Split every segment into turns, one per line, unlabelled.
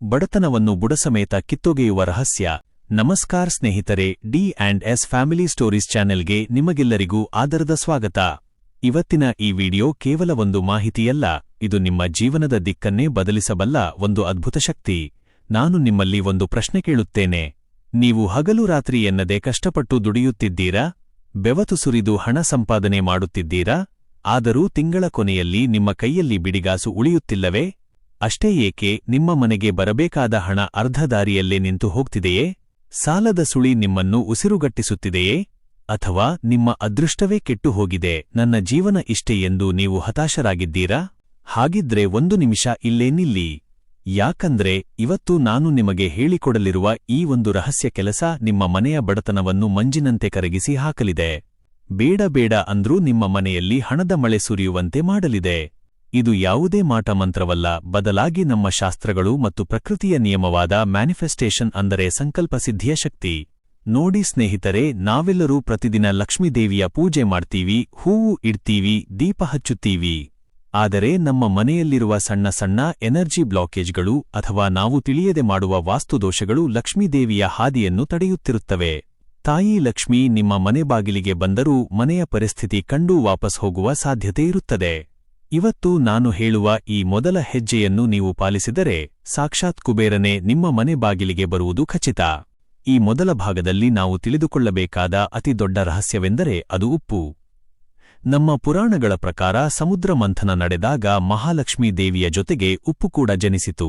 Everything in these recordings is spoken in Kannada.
ಬಡತನವನ್ನು ಬುಡಸಮೇತ ಕಿತ್ತೊಗೆಯುವ ರಹಸ್ಯ. ನಮಸ್ಕಾರ ಸ್ನೇಹಿತರೆ, ಡಿ&ಎಸ್ ಫ್ಯಾಮಿಲಿ ಸ್ಟೋರೀಸ್ ಚಾನೆಲ್ಗೆ ನಿಮಗೆಲ್ಲರಿಗೂ ಆದರದ ಸ್ವಾಗತ. ಇವತ್ತಿನ ಈ ವಿಡಿಯೋ ಕೇವಲ ಒಂದು ಮಾಹಿತಿಯಲ್ಲ, ಇದು ನಿಮ್ಮ ಜೀವನದ ದಿಕ್ಕನ್ನೇ ಬದಲಿಸಬಲ್ಲ ಒಂದು ಅದ್ಭುತ ಶಕ್ತಿ. ನಾನು ನಿಮ್ಮಲ್ಲಿ ಒಂದು ಪ್ರಶ್ನೆ ಕೇಳುತ್ತೇನೆ. ನೀವು ಹಗಲು ರಾತ್ರಿ ಎನ್ನದೆ ಕಷ್ಟಪಟ್ಟು ದುಡಿಯುತ್ತಿದ್ದೀರಾ? ಬೆವತು ಸುರಿದು ಹಣ ಸಂಪಾದನೆ ಮಾಡುತ್ತಿದ್ದೀರಾ? ಆದರೂ ತಿಂಗಳ ಕೊನೆಯಲ್ಲಿ ನಿಮ್ಮ ಕೈಯಲ್ಲಿ ಬಿಡಿಗಾಸು ಉಳಿಯುತ್ತಿಲ್ಲವೇ? ಅಷ್ಟೇ ಏಕೆ, ನಿಮ್ಮ ಮನೆಗೆ ಬರಬೇಕಾದ ಹಣ ಅರ್ಧ ದಾರಿಯಲ್ಲೇ ನಿಂತು ಹೋಗ್ತಿದೆಯೇ? ಸಾಲದ ಸುಳಿ ನಿಮ್ಮನ್ನು ಉಸಿರುಗಟ್ಟಿಸುತ್ತಿದೆಯೇ? ಅಥವಾ ನಿಮ್ಮ ಅದೃಷ್ಟವೇ ಕೆಟ್ಟು ಹೋಗಿದೆ, ನನ್ನ ಜೀವನ ಇಷ್ಟೇ ಎಂದು ನೀವು ಹತಾಶರಾಗಿದ್ದೀರಾ? ಹಾಗಿದ್ರೆ ಒಂದು ನಿಮಿಷ ಇಲ್ಲೇ ನಿಲ್ಲಿ. ಯಾಕಂದ್ರೆ ಇವತ್ತು ನಾನು ನಿಮಗೆ ಹೇಳಿಕೊಡಲಿರುವ ಈ ಒಂದು ರಹಸ್ಯ ಕೆಲಸ ನಿಮ್ಮ ಮನೆಯ ಬಡತನವನ್ನು ಮಂಜಿನಂತೆ ಕರಗಿಸಿ ಹಾಕಲಿದೆ. ಬೇಡ ಬೇಡ ಅಂದ್ರೂ ನಿಮ್ಮ ಮನೆಯಲ್ಲಿ ಹಣದ ಮಳೆ ಸುರಿಯುವಂತೆ ಮಾಡಲಿದೆ. ಇದು ಯಾವುದೇ ಮಾಟಮಂತ್ರವಲ್ಲ, ಬದಲಾಗಿ ನಮ್ಮ ಶಾಸ್ತ್ರಗಳು ಮತ್ತು ಪ್ರಕೃತಿಯ ನಿಯಮವಾದ ಮ್ಯಾನಿಫೆಸ್ಟೇಷನ್ ಅಂದರೆ ಸಂಕಲ್ಪಸಿದ್ಧಿಯ ಶಕ್ತಿ. ನೋಡಿ ಸ್ನೇಹಿತರೆ, ನಾವೆಲ್ಲರೂ ಪ್ರತಿದಿನ ಲಕ್ಷ್ಮೀದೇವಿಯ ಪೂಜೆ ಮಾಡ್ತೀವಿ, ಹೂವು ಇಡ್ತೀವಿ, ದೀಪ ಹಚ್ಚುತ್ತೀವಿ. ಆದರೆ ನಮ್ಮ ಮನೆಯಲ್ಲಿರುವ ಸಣ್ಣ ಸಣ್ಣ ಎನರ್ಜಿ ಬ್ಲಾಕೇಜ್ಗಳು ಅಥವಾ ನಾವು ತಿಳಿಯದೆ ಮಾಡುವ ವಾಸ್ತುದೋಷಗಳು ಲಕ್ಷ್ಮೀದೇವಿಯ ಹಾದಿಯನ್ನು ತಡೆಯುತ್ತಿರುತ್ತವೆ. ತಾಯಿ ಲಕ್ಷ್ಮಿ ನಿಮ್ಮ ಮನೆ ಬಾಗಿಲಿಗೆ ಬಂದರೂ ಮನೆಯ ಪರಿಸ್ಥಿತಿ ಕಂಡು ವಾಪಸ್ ಹೋಗುವ ಸಾಧ್ಯತೆ ಇರುತ್ತದೆ. ಇವತ್ತು ನಾನು ಹೇಳುವ ಈ ಮೊದಲ ಹೆಜ್ಜೆಯನ್ನು ನೀವು ಪಾಲಿಸಿದರೆ ಸಾಕ್ಷಾತ್ ಕುಬೇರನೇ ನಿಮ್ಮ ಮನೆ ಬಾಗಿಲಿಗೆ ಬರುವುದು ಖಚಿತ. ಈ ಮೊದಲ ಭಾಗದಲ್ಲಿ ನಾವು ತಿಳಿದುಕೊಳ್ಳಬೇಕಾದ ಅತಿ ದೊಡ್ಡ ರಹಸ್ಯವೆಂದರೆ ಅದು ಉಪ್ಪು. ನಮ್ಮ ಪುರಾಣಗಳ ಪ್ರಕಾರ ಸಮುದ್ರ ಮಂಥನ ನಡೆದಾಗ ಮಹಾಲಕ್ಷ್ಮೀ ದೇವಿಯ ಜೊತೆಗೆ ಉಪ್ಪು ಕೂಡ ಜನಿಸಿತು.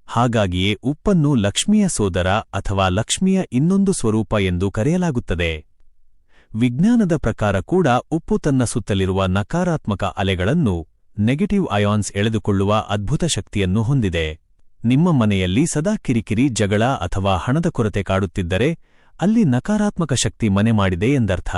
ಹಾಗಾಗಿಯೇ ಉಪ್ಪನ್ನು ಲಕ್ಷ್ಮಿಯ ಸೋದರ ಅಥವಾ ಲಕ್ಷ್ಮಿಯ ಇನ್ನೊಂದು ಸ್ವರೂಪ ಎಂದು ಕರೆಯಲಾಗುತ್ತದೆ. ವಿಜ್ಞಾನದ ಪ್ರಕಾರ ಕೂಡ ಉಪ್ಪು ತನ್ನ ಸುತ್ತಲಿರುವ ನಕಾರಾತ್ಮಕ ಅಲೆಗಳನ್ನು, ನೆಗೆಟಿವ್ ಅಯಾನ್ಸ್ ಎಳೆದುಕೊಳ್ಳುವ ಅದ್ಭುತ ಶಕ್ತಿಯನ್ನು ಹೊಂದಿದೆ. ನಿಮ್ಮ ಮನೆಯಲ್ಲಿ ಸದಾ ಕಿರಿಕಿರಿ, ಜಗಳ ಅಥವಾ ಹಣದ ಕೊರತೆ ಕಾಡುತ್ತಿದ್ದರೆ ಅಲ್ಲಿ ನಕಾರಾತ್ಮಕ ಶಕ್ತಿ ಮನೆ ಮಾಡಿದೆ ಎಂದರ್ಥ.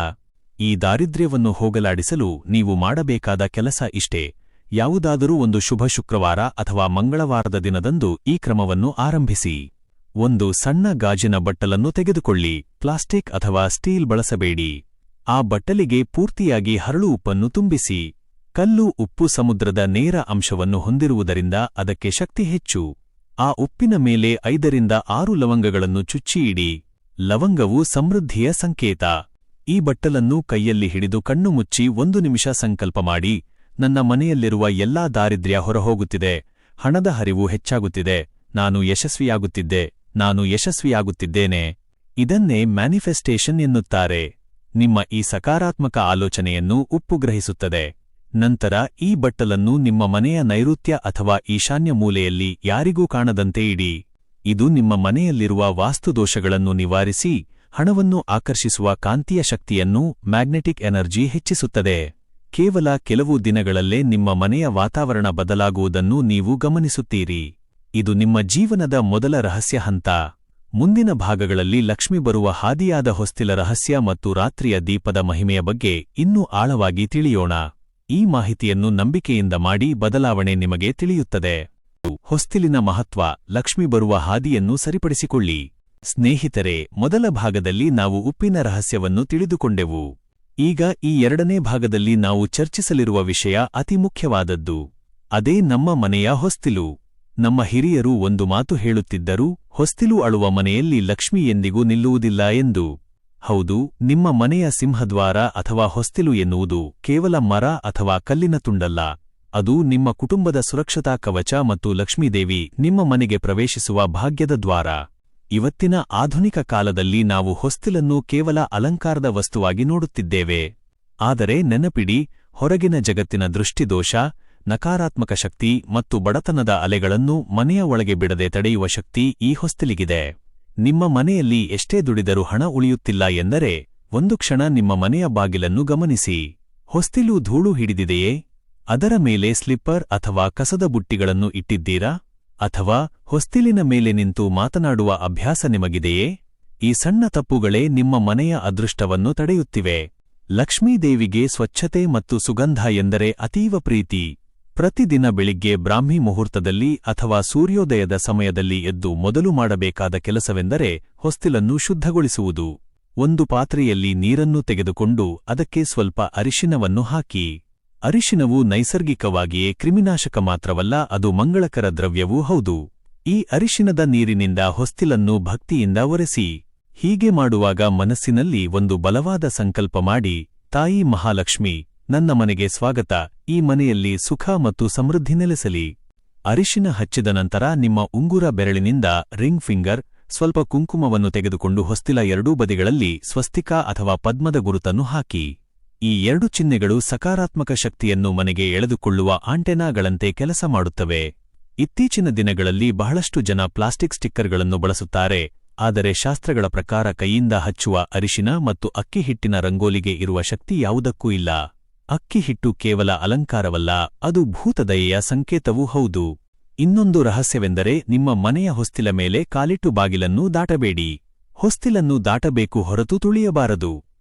ಈ ದಾರಿದ್ರ್ಯವನ್ನು ಹೋಗಲಾಡಿಸಲು ನೀವು ಮಾಡಬೇಕಾದ ಕೆಲಸ ಇಷ್ಟೇ. ಯಾವುದಾದರೂ ಒಂದು ಶುಭ ಶುಕ್ರವಾರ ಅಥವಾ ಮಂಗಳವಾರದ ದಿನದಂದು ಈ ಕ್ರಮವನ್ನು ಆರಂಭಿಸಿ. ಒಂದು ಸಣ್ಣ ಗಾಜಿನ ಬಟ್ಟಲನ್ನು ತೆಗೆದುಕೊಳ್ಳಿ. ಪ್ಲಾಸ್ಟಿಕ್ ಅಥವಾ ಸ್ಟೀಲ್ ಬಳಸಬೇಡಿ. ಆ ಬಟ್ಟಲಿಗೆ ಪೂರ್ತಿಯಾಗಿ ಹರಳು ಉಪ್ಪನ್ನು ತುಂಬಿಸಿ. ಕಲ್ಲು ಉಪ್ಪು ಸಮುದ್ರದ ನೇರ ಅಂಶವನ್ನು ಹೊಂದಿರುವುದರಿಂದ ಅದಕ್ಕೆ ಶಕ್ತಿ ಹೆಚ್ಚು. ಆ ಉಪ್ಪಿನ ಮೇಲೆ 5 ರಿಂದ 6 ಲವಂಗಗಳನ್ನು ಚುಚ್ಚಿ ಇಡಿ. ಲವಂಗವು ಸಮೃದ್ಧಿಯ ಸಂಕೇತ. ಈ ಬಟ್ಟಲನ್ನು ಕೈಯಲ್ಲಿ ಹಿಡಿದು ಕಣ್ಣು ಮುಚ್ಚಿ 1 ನಿಮಿಷ ಸಂಕಲ್ಪ ಮಾಡಿ, ನನ್ನ ಮನೆಯಲ್ಲಿರುವ ಎಲ್ಲಾ ದಾರಿದ್ರ್ಯ ಹೊರಹೋಗುತ್ತಿದೆ, ಹಣದ ಹರಿವು ಹೆಚ್ಚಾಗುತ್ತಿದೆ, ನಾನು ಯಶಸ್ವಿಯಾಗುತ್ತಿದ್ದೇನೆ. ಇದನ್ನೇ ಮ್ಯಾನಿಫೆಸ್ಟೇಷನ್ ಎನ್ನುತ್ತಾರೆ. ನಿಮ್ಮ ಈ ಸಕಾರಾತ್ಮಕ ಆಲೋಚನೆಯನ್ನು ಉಪ್ಪು ಗ್ರಹಿಸುತ್ತದೆ. ನಂತರ ಈ ಬಟ್ಟಲನ್ನು ನಿಮ್ಮ ಮನೆಯ ನೈಋತ್ಯ ಅಥವಾ ಈಶಾನ್ಯ ಮೂಲೆಯಲ್ಲಿ ಯಾರಿಗೂ ಕಾಣದಂತೆ ಇಡಿ. ಇದು ನಿಮ್ಮ ಮನೆಯಲ್ಲಿರುವ ವಾಸ್ತುದೋಷಗಳನ್ನು ನಿವಾರಿಸಿ ಹಣವನ್ನು ಆಕರ್ಷಿಸುವ ಕಾಂತೀಯ ಶಕ್ತಿಯನ್ನು, ಮ್ಯಾಗ್ನೆಟಿಕ್ ಎನರ್ಜಿ ಹೆಚ್ಚಿಸುತ್ತದೆ. ಕೇವಲ ಕೆಲವು ದಿನಗಳಲ್ಲೇ ನಿಮ್ಮ ಮನೆಯ ವಾತಾವರಣ ಬದಲಾಗುವುದನ್ನು ನೀವು ಗಮನಿಸುತ್ತೀರಿ. ಇದು ನಿಮ್ಮ ಜೀವನದ ಮೊದಲ ರಹಸ್ಯ ಹಂತ. ಮುಂದಿನ ಭಾಗಗಳಲ್ಲಿ ಲಕ್ಷ್ಮಿ ಬರುವ ಹಾದಿಯಾದ ಹೊಸ್ತಿಲ ರಹಸ್ಯ ಮತ್ತು ರಾತ್ರಿಯ ದೀಪದ ಮಹಿಮೆಯ ಬಗ್ಗೆ ಇನ್ನೂ ಆಳವಾಗಿ ತಿಳಿಯೋಣ. ಈ ಮಾಹಿತಿಯನ್ನು ನಂಬಿಕೆಯಿಂದ ಮಾಡಿ, ಬದಲಾವಣೆ ನಿಮಗೆ ತಿಳಿಯುತ್ತದೆ. ಹೊಸ್ತಿಲಿನ ಮಹತ್ವ, ಲಕ್ಷ್ಮಿ ಬರುವ ಹಾದಿಯನ್ನು ಸರಿಪಡಿಸಿಕೊಳ್ಳಿ. ಸ್ನೇಹಿತರೆ, ಮೊದಲ ಭಾಗದಲ್ಲಿ ನಾವು ಉಪ್ಪಿನ ರಹಸ್ಯವನ್ನು ತಿಳಿದುಕೊಂಡೆವು. ಈಗ ಈ ಎರಡನೇ ಭಾಗದಲ್ಲಿ ನಾವು ಚರ್ಚಿಸಲಿರುವ ವಿಷಯ ಅತಿ ಮುಖ್ಯವಾದದ್ದು. ಅದೇ ನಮ್ಮ ಮನೆಯ ಹೊಸ್ತಿಲು. ನಮ್ಮ ಹಿರಿಯರು ಒಂದು ಮಾತು ಹೇಳುತ್ತಿದ್ದರು, ಹೊಸ್ತಿಲು ಅಳುವ ಮನೆಯಲ್ಲಿ ಲಕ್ಷ್ಮಿ ಎಂದಿಗೂ ನಿಲ್ಲುವುದಿಲ್ಲ ಎಂದು. ಹೌದು, ನಿಮ್ಮ ಮನೆಯ ಸಿಂಹದ್ವಾರ ಅಥವಾ ಹೊಸ್ತಿಲು ಎನ್ನುವುದು ಕೇವಲ ಮರ ಅಥವಾ ಕಲ್ಲಿನ ತುಂಡಲ್ಲ. ಅದು ನಿಮ್ಮ ಕುಟುಂಬದ ಸುರಕ್ಷತಾ ಕವಚ ಮತ್ತು ಲಕ್ಷ್ಮೀದೇವಿ ನಿಮ್ಮ ಮನೆಗೆ ಪ್ರವೇಶಿಸುವ ಭಾಗ್ಯದ ದ್ವಾರ. ಇವತ್ತಿನ ಆಧುನಿಕ ಕಾಲದಲ್ಲಿ ನಾವು ಹೊಸ್ತಿಲನ್ನು ಕೇವಲ ಅಲಂಕಾರದ ವಸ್ತುವಾಗಿ ನೋಡುತ್ತಿದ್ದೇವೆ. ಆದರೆ ನೆನಪಿಡಿ, ಹೊರಗಿನ ಜಗತ್ತಿನ ದೃಷ್ಟಿದೋಷ, ನಕಾರಾತ್ಮಕ ಶಕ್ತಿ ಮತ್ತು ಬಡತನದ ಅಲೆಗಳನ್ನು ಮನೆಯ ಒಳಗೆ ಬಿಡದೆ ತಡೆಯುವ ಶಕ್ತಿ ಈ ಹೊಸ್ತಿಲಿಗಿದೆ. ನಿಮ್ಮ ಮನೆಯಲ್ಲಿ ಎಷ್ಟೇ ದುಡಿದರೂ ಹಣ ಉಳಿಯುತ್ತಿಲ್ಲ ಎಂದರೆ ಒಂದು ಕ್ಷಣ ನಿಮ್ಮ ಮನೆಯ ಬಾಗಿಲನ್ನು ಗಮನಿಸಿ. ಹೊಸ್ತಿಲು ಧೂಳು ಹಿಡಿದಿದೆಯೇ? ಅದರ ಮೇಲೆ ಸ್ಲಿಪ್ಪರ್ ಅಥವಾ ಕಸದ ಬುಟ್ಟಿಗಳನ್ನು ಇಟ್ಟಿದ್ದೀರಾ? ಅಥವಾ ಹೊಸ್ತಿಲಿನ ಮೇಲೆ ನಿಂತು ಮಾತನಾಡುವ ಅಭ್ಯಾಸ ನಿಮಗಿದೆಯೇ? ಈ ಸಣ್ಣ ತಪ್ಪುಗಳೇ ನಿಮ್ಮ ಮನೆಯ ಅದೃಷ್ಟವನ್ನು ತಡೆಯುತ್ತಿವೆ. ಲಕ್ಷ್ಮೀದೇವಿಗೆ ಸ್ವಚ್ಛತೆ ಮತ್ತು ಸುಗಂಧ ಎಂದರೆ ಅತೀವ ಪ್ರೀತಿ. ಪ್ರತಿದಿನ ಬೆಳಿಗ್ಗೆ ಬ್ರಾಹ್ಮಿ ಮುಹೂರ್ತದಲ್ಲಿ ಅಥವಾ ಸೂರ್ಯೋದಯದ ಸಮಯದಲ್ಲಿ ಎದ್ದು ಮೊದಲು ಮಾಡಬೇಕಾದ ಕೆಲಸವೆಂದರೆ ಹೊಸ್ತಿಲನ್ನು ಶುದ್ಧಗೊಳಿಸುವುದು. ಒಂದು ಪಾತ್ರೆಯಲ್ಲಿ ನೀರನ್ನು ತೆಗೆದುಕೊಂಡು ಅದಕ್ಕೆ ಸ್ವಲ್ಪ ಅರಿಶಿನವನ್ನು ಹಾಕಿ. ಅರಿಶಿನವು ನೈಸರ್ಗಿಕವಾಗಿಯೇ ಕ್ರಿಮಿನಾಶಕ ಮಾತ್ರವಲ್ಲ, ಅದು ಮಂಗಳಕರ ದ್ರವ್ಯವೂ ಹೌದು. ಈ ಅರಿಶಿನದ ನೀರಿನಿಂದ ಹೊಸ್ತಿಲನ್ನು ಭಕ್ತಿಯಿಂದ ಒರೆಸಿ. ಹೀಗೆ ಮಾಡುವಾಗ ಮನಸ್ಸಿನಲ್ಲಿ ಒಂದು ಬಲವಾದ ಸಂಕಲ್ಪ ಮಾಡಿ, ತಾಯಿ ಮಹಾಲಕ್ಷ್ಮಿ, ನನ್ನ ಮನೆಗೆ ಸ್ವಾಗತ, ಈ ಮನೆಯಲ್ಲಿ ಸುಖ ಮತ್ತು ಸಮೃದ್ಧಿ ನೆಲೆಸಲಿ. ಅರಿಶಿನ ಹಚ್ಚಿದ ನಂತರ ನಿಮ್ಮ ಉಂಗುರ ಬೆರಳಿನಿಂದ ರಿಂಗ್ ಫಿಂಗರ್ ಸ್ವಲ್ಪ ಕುಂಕುಮವನ್ನು ತೆಗೆದುಕೊಂಡು ಹೊಸ್ತಿಲ ಎರಡೂ ಬದಿಗಳಲ್ಲಿ ಸ್ವಸ್ತಿಕ ಅಥವಾ ಪದ್ಮದ ಗುರುತನ್ನು ಹಾಕಿ. ಈ ಎರಡು ಚಿಹ್ನೆಗಳು ಸಕಾರಾತ್ಮಕ ಶಕ್ತಿಯನ್ನು ಮನೆಗೆ ಎಳೆದುಕೊಳ್ಳುವ ಆಂಟೆನಾಗಳಂತೆ ಕೆಲಸ ಮಾಡುತ್ತವೆ. ಇತ್ತೀಚಿನ ದಿನಗಳಲ್ಲಿ ಬಹಳಷ್ಟು ಜನ ಪ್ಲಾಸ್ಟಿಕ್ ಸ್ಟಿಕ್ಕರ್ಗಳನ್ನು ಬಳಸುತ್ತಾರೆ, ಆದರೆ ಶಾಸ್ತ್ರಗಳ ಪ್ರಕಾರ ಕೈಯಿಂದ ಹಚ್ಚುವ ಅರಿಶಿನ ಮತ್ತು ಅಕ್ಕಿ ಹಿಟ್ಟಿನ ರಂಗೋಲಿಗೆ ಇರುವ ಶಕ್ತಿ ಯಾವುದಕ್ಕೂ ಇಲ್ಲ. ಅಕ್ಕಿ ಹಿಟ್ಟು ಕೇವಲ ಅಲಂಕಾರವಲ್ಲ, ಅದು ಭೂತದಯೆಯ ಸಂಕೇತವೂ ಹೌದು. ಇನ್ನೊಂದು ರಹಸ್ಯವೆಂದರೆ ನಿಮ್ಮ ಮನೆಯ ಹೊಸ್ತಿಲ ಮೇಲೆ ಕಾಲಿಟ್ಟು ಬಾಗಿಲನ್ನು ದಾಟಬೇಡಿ. ಹೊಸ್ತಿಲನ್ನು ದಾಟಬೇಕು ಹೊರತು ತುಳಿಯಬಾರದು.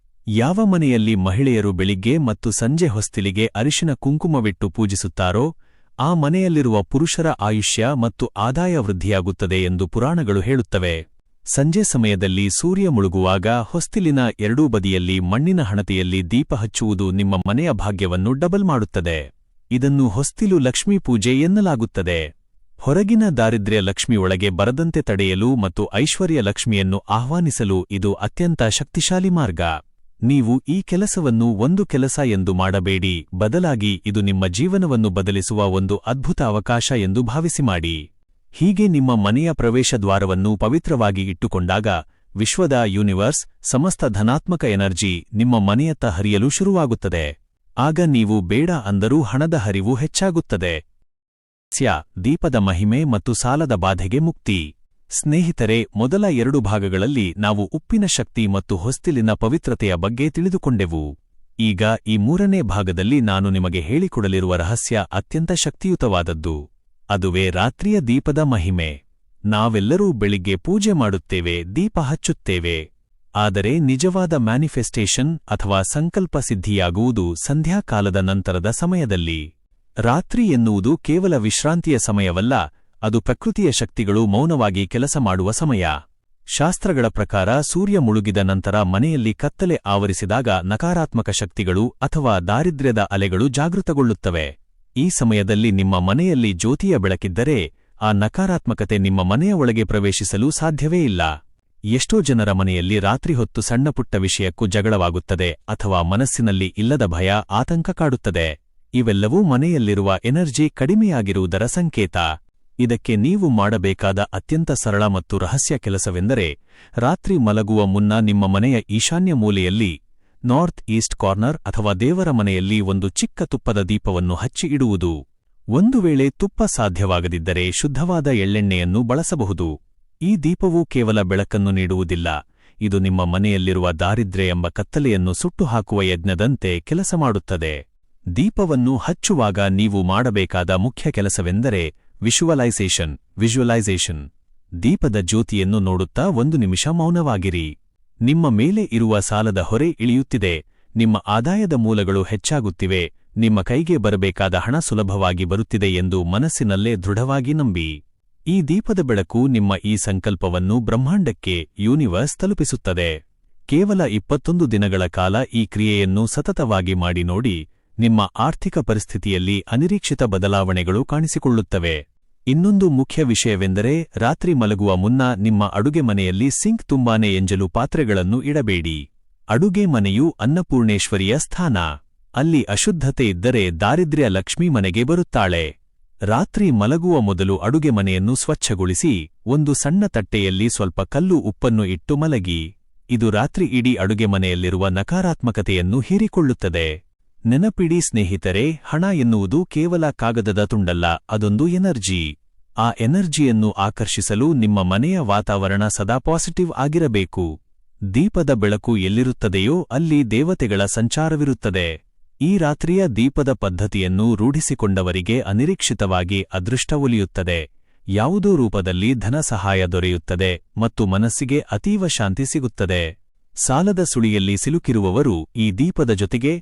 ಯಾವ ಮನೆಯಲ್ಲಿ ಮಹಿಳೆಯರು ಬೆಳಿಗ್ಗೆ ಮತ್ತು ಸಂಜೆ ಹೊಸ್ತಿಲಿಗೆ ಅರಿಶಿನ ಕುಂಕುಮವಿಟ್ಟು ಪೂಜಿಸುತ್ತಾರೋ ಆ ಮನೆಯಲ್ಲಿರುವ ಪುರುಷರ ಆಯುಷ್ಯ ಮತ್ತು ಆದಾಯ ವೃದ್ಧಿಯಾಗುತ್ತದೆ ಎಂದು ಪುರಾಣಗಳು ಹೇಳುತ್ತವೆ. ಸಂಜೆ ಸಮಯದಲ್ಲಿ ಸೂರ್ಯ ಮುಳುಗುವಾಗ ಹೊಸ್ತಿಲಿನ ಎರಡೂ ಬದಿಯಲ್ಲಿ ಮಣ್ಣಿನ ಹಣತೆಯಲ್ಲಿ ದೀಪ ಹಚ್ಚುವುದು ನಿಮ್ಮ ಮನೆಯ ಭಾಗ್ಯವನ್ನು ಡಬಲ್ ಮಾಡುತ್ತದೆ. ಇದನ್ನು ಹೊಸ್ತಿಲು ಲಕ್ಷ್ಮೀ ಪೂಜೆ ಎನ್ನಲಾಗುತ್ತದೆ. ಹೊರಗಿನ ದಾರಿದ್ರ್ಯ ಲಕ್ಷ್ಮಿ ಒಳಗೆ ಬರದಂತೆ ತಡೆಯಲು ಮತ್ತು ಐಶ್ವರ್ಯ ಲಕ್ಷ್ಮಿಯನ್ನು ಆಹ್ವಾನಿಸಲು ಇದು ಅತ್ಯಂತ ಶಕ್ತಿಶಾಲಿ ಮಾರ್ಗ. ನೀವು ಈ ಕೆಲಸವನ್ನು ಒಂದು ಕೆಲಸ ಎಂದು ಮಾಡಬೇಡಿ, ಬದಲಾಗಿ ಇದು ನಿಮ್ಮ ಜೀವನವನ್ನು ಬದಲಿಸುವ ಒಂದು ಅದ್ಭುತ ಅವಕಾಶ ಎಂದು ಭಾವಿಸಿ ಮಾಡಿ. ಹೀಗೆ ನಿಮ್ಮ ಮನೆಯ ಪ್ರವೇಶದ್ವಾರವನ್ನು ಪವಿತ್ರವಾಗಿ ಇಟ್ಟುಕೊಂಡಾಗ ವಿಶ್ವದ ಯೂನಿವರ್ಸ್ ಸಮಸ್ತ ಧನಾತ್ಮಕ ಎನರ್ಜಿ ನಿಮ್ಮ ಮನೆಯತ್ತ ಹರಿಯಲು ಶುರುವಾಗುತ್ತದೆ. ಆಗ ನೀವು ಬೇಡ ಅಂದರೂ ಹಣದ ಹರಿವು ಹೆಚ್ಚಾಗುತ್ತದೆ. ದೀಪದ ಮಹಿಮೆ ಮತ್ತು ಸಾಲದ ಬಾಧೆಗೆ ಮುಕ್ತಿ. ಸ್ನೇಹಿತರೆ, ಮೊದಲ 2 ಭಾಗಗಳಲ್ಲಿ ನಾವು ಉಪ್ಪಿನ ಶಕ್ತಿ ಮತ್ತು ಹೊಸ್ತಿಲಿನ ಪವಿತ್ರತೆಯ ಬಗ್ಗೆ ತಿಳಿದುಕೊಂಡೆವು. ಈಗ ಈ 3ನೇ ಭಾಗದಲ್ಲಿ ನಾನು ನಿಮಗೆ ಹೇಳಿಕೊಡಲಿರುವ ರಹಸ್ಯ ಅತ್ಯಂತ ಶಕ್ತಿಯುತವಾದದ್ದು. ಅದುವೇ ರಾತ್ರಿಯ ದೀಪದ ಮಹಿಮೆ. ನಾವೆಲ್ಲರೂ ಬೆಳಿಗ್ಗೆ ಪೂಜೆ ಮಾಡುತ್ತೇವೆ, ದೀಪ ಹಚ್ಚುತ್ತೇವೆ. ಆದರೆ ನಿಜವಾದ ಮ್ಯಾನಿಫೆಸ್ಟೇಷನ್ ಅಥವಾ ಸಂಕಲ್ಪ ಸಿದ್ಧಿಯಾಗುವುದು ಸಂಧ್ಯಾಕಾಲದ ನಂತರದ ಸಮಯದಲ್ಲಿ. ರಾತ್ರಿ ಎನ್ನುವುದು ಕೇವಲ ವಿಶ್ರಾಂತಿಯ ಸಮಯವಲ್ಲ, ಅದು ಪ್ರಕೃತಿಯ ಶಕ್ತಿಗಳು ಮೌನವಾಗಿ ಕೆಲಸ ಮಾಡುವ ಸಮಯ. ಶಾಸ್ತ್ರಗಳ ಪ್ರಕಾರ ಸೂರ್ಯ ಮುಳುಗಿದ ನಂತರ ಮನೆಯಲ್ಲಿ ಕತ್ತಲೆ ಆವರಿಸಿದಾಗ ನಕಾರಾತ್ಮಕ ಶಕ್ತಿಗಳು ಅಥವಾ ದಾರಿದ್ರ್ಯದ ಅಲೆಗಳು ಜಾಗೃತಗೊಳ್ಳುತ್ತವೆ. ಈ ಸಮಯದಲ್ಲಿ ನಿಮ್ಮ ಮನೆಯಲ್ಲಿ ಜ್ಯೋತಿಯ ಬೆಳಕಿದ್ದರೆ ಆ ನಕಾರಾತ್ಮಕತೆ ನಿಮ್ಮ ಮನೆಯ ಒಳಗೆ ಪ್ರವೇಶಿಸಲು ಸಾಧ್ಯವೇ ಇಲ್ಲ. ಎಷ್ಟೋ ಜನರ ಮನೆಯಲ್ಲಿ ರಾತ್ರಿ ಹೊತ್ತು ಸಣ್ಣಪುಟ್ಟ ವಿಷಯಕ್ಕೂ ಜಗಳವಾಗುತ್ತದೆ ಅಥವಾ ಮನಸ್ಸಿನಲ್ಲಿ ಇಲ್ಲದ ಭಯ, ಆತಂಕ ಕಾಡುತ್ತದೆ. ಇವೆಲ್ಲವೂ ಮನೆಯಲ್ಲಿರುವ ಎನರ್ಜಿ ಕಡಿಮೆಯಾಗಿರುವುದರ ಸಂಕೇತ. ಇದಕ್ಕೆ ನೀವು ಮಾಡಬೇಕಾದ ಅತ್ಯಂತ ಸರಳ ಮತ್ತು ರಹಸ್ಯ ಕೆಲಸವೆಂದರೆ ರಾತ್ರಿ ಮಲಗುವ ಮುನ್ನ ನಿಮ್ಮ ಮನೆಯ ಈಶಾನ್ಯ ಮೂಲೆಯಲ್ಲಿ ನಾರ್ತ್ ಈಸ್ಟ್ ಕಾರ್ನರ್ ಅಥವಾ ದೇವರ ಮನೆಯಲ್ಲಿ ಒಂದು ಚಿಕ್ಕ ತುಪ್ಪದ ದೀಪವನ್ನು ಹಚ್ಚಿ ಇಡುವುದು. ಒಂದು ವೇಳೆ ತುಪ್ಪ ಸಾಧ್ಯವಾಗದಿದ್ದರೆ ಶುದ್ಧವಾದ ಎಳ್ಳೆಣ್ಣೆಯನ್ನು ಬಳಸಬಹುದು. ಈ ದೀಪವು ಕೇವಲ ಬೆಳಕನ್ನು ನೀಡುವುದಿಲ್ಲ, ಇದು ನಿಮ್ಮ ಮನೆಯಲ್ಲಿರುವ ದಾರಿದ್ರ್ಯ ಎಂಬ ಕತ್ತಲೆಯನ್ನು ಸುಟ್ಟುಹಾಕುವ ಯಜ್ಞದಂತೆ ಕೆಲಸ ಮಾಡುತ್ತದೆ. ದೀಪವನ್ನು ಹಚ್ಚುವಾಗ ನೀವು ಮಾಡಬೇಕಾದ ಮುಖ್ಯ ಕೆಲಸವೆಂದರೆ ವಿಜುವಲೈಸೇಷನ್. ದೀಪದ ಜ್ಯೋತಿಯನ್ನು ನೋಡುತ್ತಾ 1 ನಿಮಿಷ ಮೌನವಾಗಿರಿ. ನಿಮ್ಮ ಮೇಲೆ ಇರುವ ಸಾಲದ ಹೊರೆ ಇಳಿಯುತ್ತಿದೆ, ನಿಮ್ಮ ಆದಾಯದ ಮೂಲಗಳು ಹೆಚ್ಚಾಗುತ್ತಿವೆ, ನಿಮ್ಮ ಕೈಗೆ ಬರಬೇಕಾದ ಹಣ ಸುಲಭವಾಗಿ ಬರುತ್ತಿದೆ ಎಂದು ಮನಸ್ಸಿನಲ್ಲೇ ದೃಢವಾಗಿ ನಂಬಿ. ಈ ದೀಪದ ಬೆಳಕು ನಿಮ್ಮ ಈ ಸಂಕಲ್ಪವನ್ನು ಬ್ರಹ್ಮಾಂಡಕ್ಕೆ, ಯೂನಿವರ್ಸ್ ತಲುಪಿಸುತ್ತದೆ. ಕೇವಲ 21 ದಿನಗಳ ಕಾಲ ಈ ಕ್ರಿಯೆಯನ್ನು ಸತತವಾಗಿ ಮಾಡಿ ನೋಡಿ, ನಿಮ್ಮ ಆರ್ಥಿಕ ಪರಿಸ್ಥಿತಿಯಲ್ಲಿ ಅನಿರೀಕ್ಷಿತ ಬದಲಾವಣೆಗಳು ಕಾಣಿಸಿಕೊಳ್ಳುತ್ತವೆ. ಇನ್ನೊಂದು ಮುಖ್ಯ ವಿಷಯವೆಂದರೆ ರಾತ್ರಿ ಮಲಗುವ ಮುನ್ನ ನಿಮ್ಮ ಅಡುಗೆ ಮನೆಯಲ್ಲಿ ಸಿಂಕ್ ತುಂಬಾನೇ ಎಂಜಲು ಪಾತ್ರೆಗಳನ್ನು ಇಡಬೇಡಿ. ಅಡುಗೆ ಮನೆಯು ಅನ್ನಪೂರ್ಣೇಶ್ವರಿಯ ಸ್ಥಾನ. ಅಲ್ಲಿ ಅಶುದ್ಧತೆ ಇದ್ದರೆ ದಾರಿದ್ರ್ಯ ಲಕ್ಷ್ಮೀ ಮನೆಗೆ ಬರುತ್ತಾಳೆ. ರಾತ್ರಿ ಮಲಗುವ ಮೊದಲು ಅಡುಗೆ ಮನೆಯನ್ನು ಸ್ವಚ್ಛಗೊಳಿಸಿ ಒಂದು ಸಣ್ಣ ತಟ್ಟೆಯಲ್ಲಿ ಸ್ವಲ್ಪ ಕಲ್ಲು ಉಪ್ಪನ್ನು ಇಟ್ಟು ಮಲಗಿ. ಇದು ರಾತ್ರಿ ಇಡೀ ಅಡುಗೆ ಮನೆಯಲ್ಲಿರುವ ನಕಾರಾತ್ಮಕತೆಯನ್ನು ಹೀರಿಕೊಳ್ಳುತ್ತದೆ. ನೆನಪಿಡಿ ಸ್ನೇಹಿತರೆ, ಹಣ ಎನ್ನುವುದು ಕೇವಲ ಕಾಗದದ ತುಂಡಲ್ಲ, ಅದೊಂದು ಎನರ್ಜಿ. ಆ ಎನರ್ಜಿಯನ್ನು ಆಕರ್ಷಿಸಲು ನಿಮ್ಮ ಮನೆಯ ವಾತಾವರಣ ಸದಾ ಪಾಸಿಟಿವ್ ಆಗಿರಬೇಕು. ದೀಪದ ಬೆಳಕು ಎಲ್ಲಿರುತ್ತದೆಯೋ ಅಲ್ಲಿ ದೇವತೆಗಳ ಸಂಚಾರವಿರುತ್ತದೆ. ಈ ರಾತ್ರಿಯ ದೀಪದ ಪದ್ಧತಿಯನ್ನು ರೂಢಿಸಿಕೊಂಡವರಿಗೆ ಅನಿರೀಕ್ಷಿತವಾಗಿ ಅದೃಷ್ಟ ಒಲಿಯುತ್ತದೆ. ಯಾವುದೋ ರೂಪದಲ್ಲಿ ಧನ ಸಹಾಯ ದೊರೆಯುತ್ತದೆ ಮತ್ತು ಮನಸ್ಸಿಗೆ ಅತೀವ ಶಾಂತಿ ಸಿಗುತ್ತದೆ. ಸಾಲದ ಸುಳಿಯಲ್ಲಿ ಸಿಲುಕಿರುವವರು ಈ ದೀಪದ ಜೊತೆಗೆ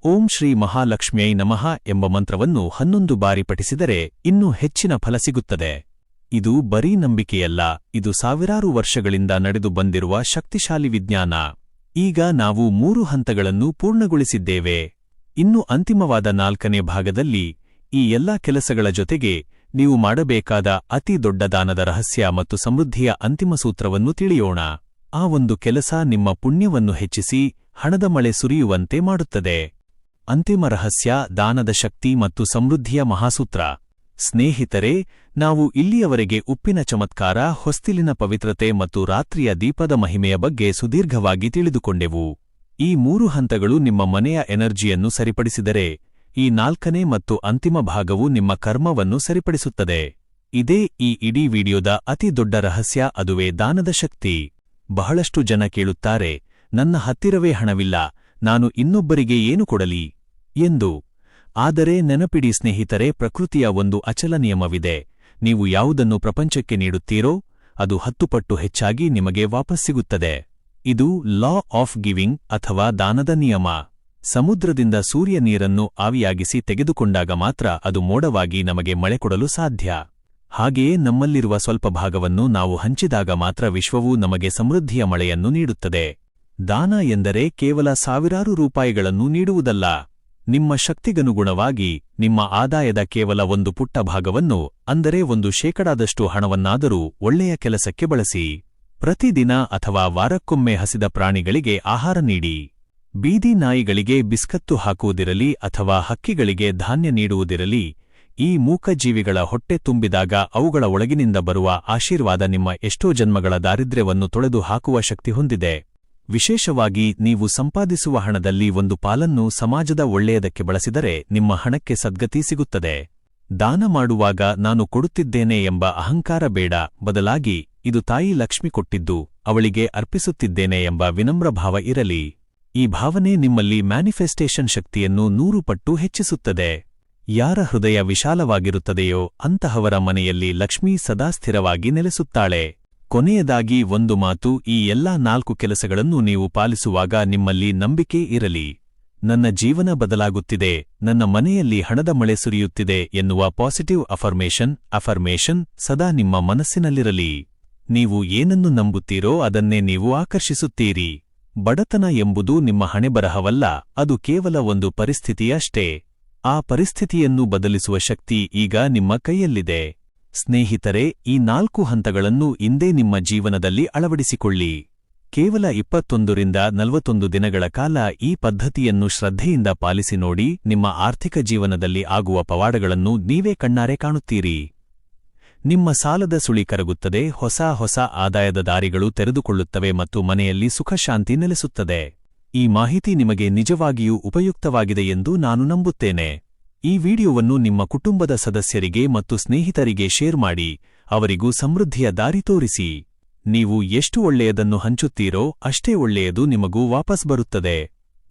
ಓಂ ಶ್ರೀ ಮಹಾಲಕ್ಷ್ಮ್ಯೈ ನಮಃ ಎಂಬ ಮಂತ್ರವನ್ನು 11 ಬಾರಿ ಪಠಿಸಿದರೆ ಇನ್ನೂ ಹೆಚ್ಚಿನ ಫಲ ಸಿಗುತ್ತದೆ. ಇದು ಬರೀ ನಂಬಿಕೆಯಲ್ಲ, ಇದು ಸಾವಿರಾರು ವರ್ಷಗಳಿಂದ ನಡೆದು ಬಂದಿರುವ ಶಕ್ತಿಶಾಲಿ ವಿಜ್ಞಾನ. ಈಗ ನಾವು 3 ಹಂತಗಳನ್ನು ಪೂರ್ಣಗೊಳಿಸಿದ್ದೇವೆ. ಇನ್ನು ಅಂತಿಮವಾದ 4ನೇ ಭಾಗದಲ್ಲಿ ಈ ಎಲ್ಲಾ ಕೆಲಸಗಳ ಜೊತೆಗೆ ನೀವು ಮಾಡಬೇಕಾದ ಅತಿ ದೊಡ್ಡ ದಾನದ ರಹಸ್ಯ ಮತ್ತು ಸಮೃದ್ಧಿಯ ಅಂತಿಮ ಸೂತ್ರವನ್ನು ತಿಳಿಯೋಣ. ಆ ಒಂದು ಕೆಲಸ ನಿಮ್ಮ ಪುಣ್ಯವನ್ನು ಹೆಚ್ಚಿಸಿ ಹಣದ ಮಳೆ ಸುರಿಯುವಂತೆ ಮಾಡುತ್ತದೆ. ಅಂತಿಮ ರಹಸ್ಯ ದಾನದ ಶಕ್ತಿ ಮತ್ತು ಸಮೃದ್ಧಿಯ ಮಹಾಸೂತ್ರ. ಸ್ನೇಹಿತರೆ, ನಾವು ಇಲ್ಲಿಯವರೆಗೆ ಉಪ್ಪಿನ ಚಮತ್ಕಾರ, ಹೊಸ್ತಿಲಿನ ಪವಿತ್ರತೆ ಮತ್ತು ರಾತ್ರಿಯ ದೀಪದ ಮಹಿಮೆಯ ಬಗ್ಗೆ ಸುದೀರ್ಘವಾಗಿ ತಿಳಿದುಕೊಂಡೆವು. ಈ 3 ಹಂತಗಳು ನಿಮ್ಮ ಮನೆಯ ಎನರ್ಜಿಯನ್ನು ಸರಿಪಡಿಸಿದರೆ, ಈ 4ನೇ ಮತ್ತು ಅಂತಿಮ ಭಾಗವು ನಿಮ್ಮ ಕರ್ಮವನ್ನು ಸರಿಪಡಿಸುತ್ತದೆ. ಇದೇ ಈ ಇಡೀ ವಿಡಿಯೋದ ಅತಿ ದೊಡ್ಡ ರಹಸ್ಯ, ಅದುವೇ ದಾನದ ಶಕ್ತಿ. ಬಹಳಷ್ಟು ಜನ ಕೇಳುತ್ತಾರೆ, ನನ್ನ ಹತ್ತಿರವೇ ಹಣವಿಲ್ಲ, ನಾನು ಇನ್ನೊಬ್ಬರಿಗೆ ಏನು ಕೊಡಲಿ ಎಂದು. ಆದರೆ ನೆನಪಿಡಿ ಸ್ನೇಹಿತರೆ, ಪ್ರಕೃತಿಯ ಒಂದು ಅಚಲ ನಿಯಮವಿದೆ. ನೀವು ಯಾವುದನ್ನು ಪ್ರಪಂಚಕ್ಕೆ ನೀಡುತ್ತೀರೋ ಅದು 10 ಪಟ್ಟು ಹೆಚ್ಚಾಗಿ ನಿಮಗೆ ವಾಪಸ್ ಸಿಗುತ್ತದೆ. ಇದು ಲಾ ಆಫ್ ಗಿವಿಂಗ್ ಅಥವಾ ದಾನದ ನಿಯಮ. ಸಮುದ್ರದಿಂದ ಸೂರ್ಯ ನೀರನ್ನು ಆವಿಯಾಗಿಸಿ ತೆಗೆದುಕೊಂಡಾಗ ಮಾತ್ರ ಅದು ಮೋಡವಾಗಿ ನಮಗೆ ಮಳೆ ಕೊಡಲು ಸಾಧ್ಯ. ಹಾಗೆಯೇ ನಮ್ಮಲ್ಲಿರುವ ಸ್ವಲ್ಪ ಭಾಗವನ್ನು ನಾವು ಹಂಚಿದಾಗ ಮಾತ್ರ ವಿಶ್ವವು ನಮಗೆ ಸಮೃದ್ಧಿಯ ಮಳೆಯನ್ನು ನೀಡುತ್ತದೆ. ದಾನ ಎಂದರೆ ಕೇವಲ ಸಾವಿರಾರು ರೂಪಾಯಿಗಳನ್ನು ನೀಡುವುದಲ್ಲ. ನಿಮ್ಮ ಶಕ್ತಿಗನುಗುಣವಾಗಿ ನಿಮ್ಮ ಆದಾಯದ ಕೇವಲ ಒಂದು ಪುಟ್ಟ ಭಾಗವನ್ನು, ಅಂದರೆ 1% ಹಣವನ್ನಾದರೂ ಒಳ್ಳೆಯ ಕೆಲಸಕ್ಕೆ ಬಳಸಿ. ಪ್ರತಿದಿನ ಅಥವಾ ವಾರಕ್ಕೊಮ್ಮೆ ಹಸಿದ ಪ್ರಾಣಿಗಳಿಗೆ ಆಹಾರ ನೀಡಿ. ಬೀದಿ ನಾಯಿಗಳಿಗೆ ಬಿಸ್ಕತ್ತು ಹಾಕುವುದಿರಲಿ ಅಥವಾ ಹಕ್ಕಿಗಳಿಗೆ ಧಾನ್ಯ ನೀಡುವುದಿರಲಿ, ಈ ಮೂಕಜೀವಿಗಳ ಹೊಟ್ಟೆ ತುಂಬಿದಾಗ ಅವುಗಳ ಒಳಗಿನಿಂದ ಬರುವ ಆಶೀರ್ವಾದ ನಿಮ್ಮ ಎಷ್ಟೋ ಜನ್ಮಗಳ ದಾರಿದ್ರ್ಯವನ್ನು ತೊಳೆದು ಹಾಕುವ ಶಕ್ತಿ ಹೊಂದಿದೆ. ವಿಶೇಷವಾಗಿ ನೀವು ಸಂಪಾದಿಸುವ ಹಣದಲ್ಲಿ ಒಂದು ಪಾಲನ್ನು ಸಮಾಜದ ಒಳ್ಳೆಯದಕ್ಕೆ ಬಳಸಿದರೆ ನಿಮ್ಮ ಹಣಕ್ಕೆ ಸದ್ಗತಿ ಸಿಗುತ್ತದೆ. ದಾನ ಮಾಡುವಾಗ ನಾನು ಕೊಡುತ್ತಿದ್ದೇನೆ ಎಂಬ ಅಹಂಕಾರ ಬೇಡ, ಬದಲಾಗಿ ಇದು ತಾಯಿ ಲಕ್ಷ್ಮಿ ಕೊಟ್ಟಿದ್ದು, ಅವಳಿಗೆ ಅರ್ಪಿಸುತ್ತಿದ್ದೇನೆ ಎಂಬ ವಿನಮ್ರ ಭಾವ ಇರಲಿ. ಈ ಭಾವನೆ ನಿಮ್ಮಲ್ಲಿ ಮ್ಯಾನಿಫೆಸ್ಟೇಷನ್ ಶಕ್ತಿಯನ್ನು 100 ಪಟ್ಟು ಹೆಚ್ಚಿಸುತ್ತದೆ. ಯಾರ ಹೃದಯ ವಿಶಾಲವಾಗಿರುತ್ತದೆಯೋ ಅಂತಹವರ ಮನೆಯಲ್ಲಿ ಲಕ್ಷ್ಮೀ ಸದಾ ಸ್ಥಿರವಾಗಿ ನೆಲೆಸುತ್ತಾಳೆ. ಕೊನೆಯದಾಗಿ ಒಂದು ಮಾತು, ಈ ಎಲ್ಲಾ 4 ಕೆಲಸಗಳನ್ನು ನೀವು ಪಾಲಿಸುವಾಗ ನಿಮ್ಮಲ್ಲಿ ನಂಬಿಕೆ ಇರಲಿ. ನನ್ನ ಜೀವನ ಬದಲಾಗುತ್ತಿದೆ, ನನ್ನ ಮನೆಯಲ್ಲಿ ಹಣದ ಮಳೆ ಸುರಿಯುತ್ತಿದೆ ಎನ್ನುವ ಪಾಸಿಟಿವ್ ಅಫರ್ಮೇಷನ್ ಸದಾ ನಿಮ್ಮ ಮನಸ್ಸಿನಲ್ಲಿರಲಿ. ನೀವು ಏನನ್ನು ನಂಬುತ್ತೀರೋ ಅದನ್ನೇ ನೀವು ಆಕರ್ಷಿಸುತ್ತೀರಿ. ಬಡತನ ಎಂಬುದು ನಿಮ್ಮ ಹಣೆಬರಹವಲ್ಲ, ಅದು ಕೇವಲ ಒಂದು ಪರಿಸ್ಥಿತಿಯಷ್ಟೇ. ಆ ಪರಿಸ್ಥಿತಿಯನ್ನು ಬದಲಿಸುವ ಶಕ್ತಿ ಈಗ ನಿಮ್ಮ ಕೈಯಲ್ಲಿದೆ. ಸ್ನೇಹಿತರೆ, ಈ 4 ಹಂತಗಳನ್ನು ಇಂದೇ ನಿಮ್ಮ ಜೀವನದಲ್ಲಿ ಅಳವಡಿಸಿಕೊಳ್ಳಿ. ಕೇವಲ 21 ರಿಂದ 41 ದಿನಗಳ ಕಾಲ ಈ ಪದ್ಧತಿಯನ್ನು ಶ್ರದ್ಧೆಯಿಂದ ಪಾಲಿಸಿ ನೋಡಿ, ನಿಮ್ಮ ಆರ್ಥಿಕ ಜೀವನದಲ್ಲಿ ಆಗುವ ಪವಾಡಗಳನ್ನು ನೀವೇ ಕಣ್ಣಾರೆ ಕಾಣುತ್ತೀರಿ. ನಿಮ್ಮ ಸಾಲದ ಸುಳಿ ಕರಗುತ್ತದೆ, ಹೊಸ ಆದಾಯದ ದಾರಿಗಳು ತೆರೆದುಕೊಳ್ಳುತ್ತವೆ ಮತ್ತು ಮನೆಯಲ್ಲಿ ಸುಖಶಾಂತಿ ನೆಲೆಸುತ್ತದೆ. ಈ ಮಾಹಿತಿ ನಿಮಗೆ ನಿಜವಾಗಿಯೂ ಉಪಯುಕ್ತವಾಗಿದೆ ಎಂದು ನಾನು ನಂಬುತ್ತೇನೆ. ಈ ವಿಡಿಯೋವನ್ನು ನಿಮ್ಮ ಕುಟುಂಬದ ಸದಸ್ಯರಿಗೆ ಮತ್ತು ಸ್ನೇಹಿತರಿಗೆ ಶೇರ್ ಮಾಡಿ, ಅವರಿಗೂ ಸಮೃದ್ಧಿಯ ದಾರಿ ತೋರಿಸಿ. ನೀವು ಎಷ್ಟು ಒಳ್ಳೆಯದನ್ನು ಹಂಚುತ್ತೀರೋ ಅಷ್ಟೇ ಒಳ್ಳೆಯದು ನಿಮಗೂ ವಾಪಸ್ ಬರುತ್ತದೆ.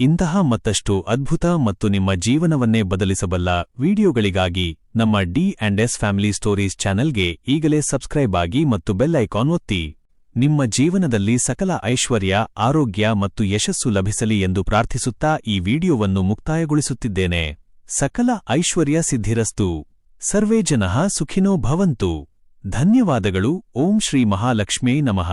ಇಂತಹ ಮತ್ತಷ್ಟು ಅದ್ಭುತ ಮತ್ತು ನಿಮ್ಮ ಜೀವನವನ್ನೇ ಬದಲಿಸಬಲ್ಲ ವಿಡಿಯೋಗಳಿಗಾಗಿ ನಮ್ಮ ಡಿ&ಎಸ್ ಫ್ಯಾಮಿಲಿ ಸ್ಟೋರೀಸ್ ಚಾನೆಲ್ಗೆ ಈಗಲೇ ಸಬ್ಸ್ಕ್ರೈಬ್ ಆಗಿ ಮತ್ತು ಬೆಲ್ ಐಕಾನ್ ಒತ್ತಿ. ನಿಮ್ಮ ಜೀವನದಲ್ಲಿ ಸಕಲ ಐಶ್ವರ್ಯ, ಆರೋಗ್ಯ ಮತ್ತು ಯಶಸ್ಸು ಲಭಿಸಲಿ ಎಂದು ಪ್ರಾರ್ಥಿಸುತ್ತಾ ಈ ವಿಡಿಯೋವನ್ನು ಮುಕ್ತಾಯಗೊಳಿಸುತ್ತಿದ್ದೇನೆ. ಸಕಲ ಐಶ್ವರ್ಯ ಸಿದ್ಧಿರಸ್ತು. ಸರ್ವೇ ಜನಃ ಸುಖಿನೋ ಭವಂತು. ಧನ್ಯವಾದಗಳು. ಓಂ ಶ್ರೀ ಮಹಾಲಕ್ಷ್ಮ್ಯೈ ನಮಃ.